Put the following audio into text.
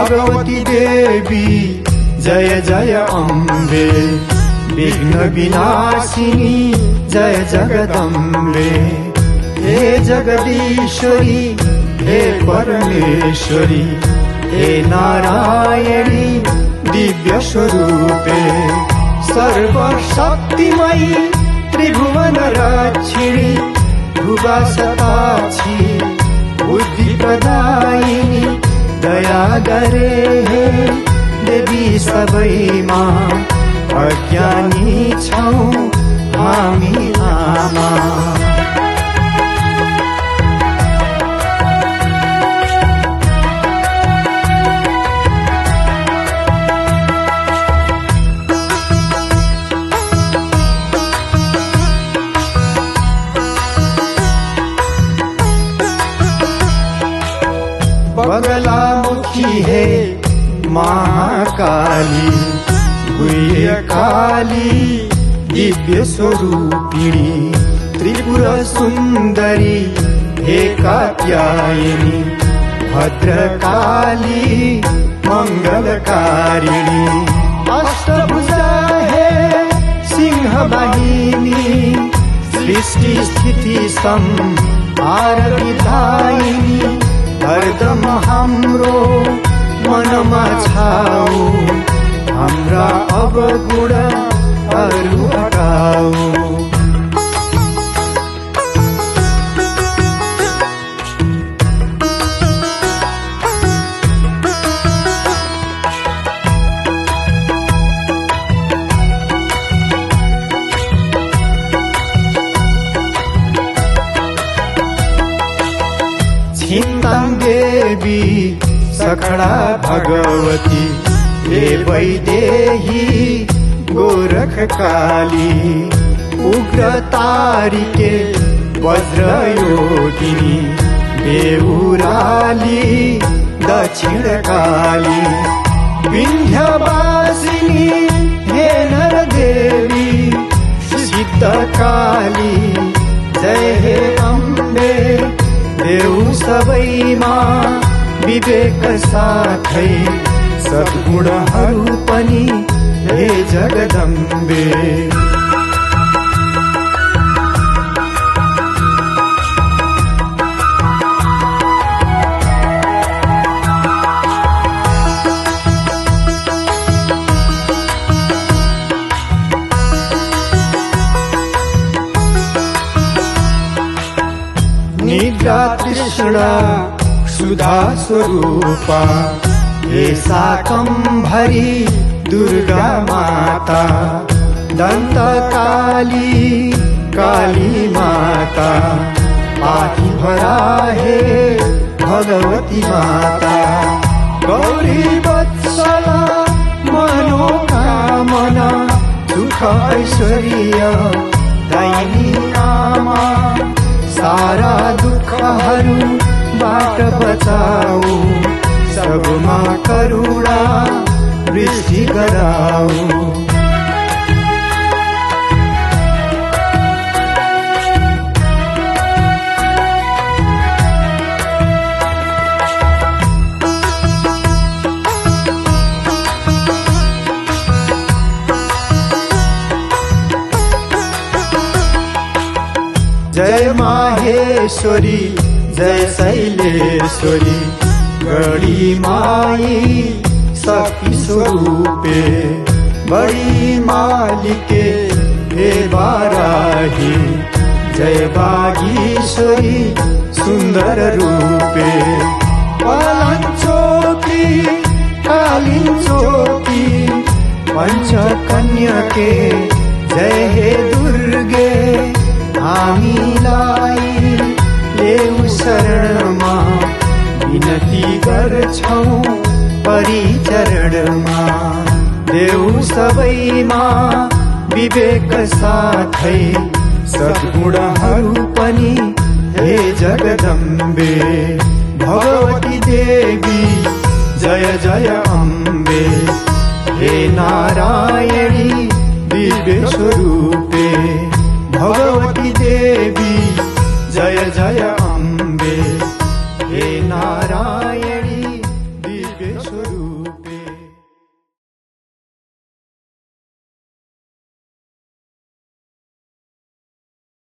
भगवती देवी जय जय अम्बे, विघ्न विनाशिनी जय जगदम्बे। हे जगदीश्वरी हे परमेश्वरी, हे नारायणी दिव्य स्वरूपे, सर्वशक्तिमयी त्रिभुवन रक्षिणी, भुवासताक्षी बुद्धि प्रदायिनी, दया गरे हे देवी सबैमा, अज्ञानी छौं हामी आमा। बगलामुखी है महाकाली, गुह्य काली दिव्य स्वरूपिणी, त्रिपुर सुंदरी हे कात्यायनी, भद्रकाली मंगलकारिणी, अष्टभुजा है सिंहवाहिनी, सृष्टि स्थिति संहार विधायिनी, हरदम हाम्रो मनमा छाऊ, हाम्रा अवगुण अरु हटाऊ। छिन्ताङ देवी सखडा भगवती, हे वैदेही गोरख काली, उग्र तारिके वज्र योगिनी, बेउराली दक्षिण काली, विन्ध्यवासिनी हे नर देवी, सिद्ध काली जय हे अम्बे। देऊ सबैमा विवेक साथै सद्गुणहरू पनि हे जगदम्बे। निद्रा तृष्णा सुधा स्वरूपा, हे शाकम्भरी दुर्गा माता, दंत काली काली माता, पाथी भरा हे भगवती माता, गौरी वत्सला मनोकामना, सुख ऐश्वर्य दायिनी आमा, सारा दुःखहरू बाट बचाऊ, सबमा करुणा वृष्टि गराऊ। जय माहेश्वरी जय शैलेश्वरी, गड़ी माई शक्ति स्वरूपे, बड़ी मालिके हे बाराही, जय बागीश्वरी सुंदर रूपे, पलंचोकी कालिंचोकी, पंचकन्यके जय हे दुर्गे, हामीलाई लेऊ शरणमा, विनती गर्छौं परिचरणमा। देऊ सबैमा विवेक साथै सद्गुणहरू पनि हे जगदम्बे। भगवती देवी जय जय अम्बे, हे नारायणी दिव्य स्वरूपे, भगवती देवी जय जय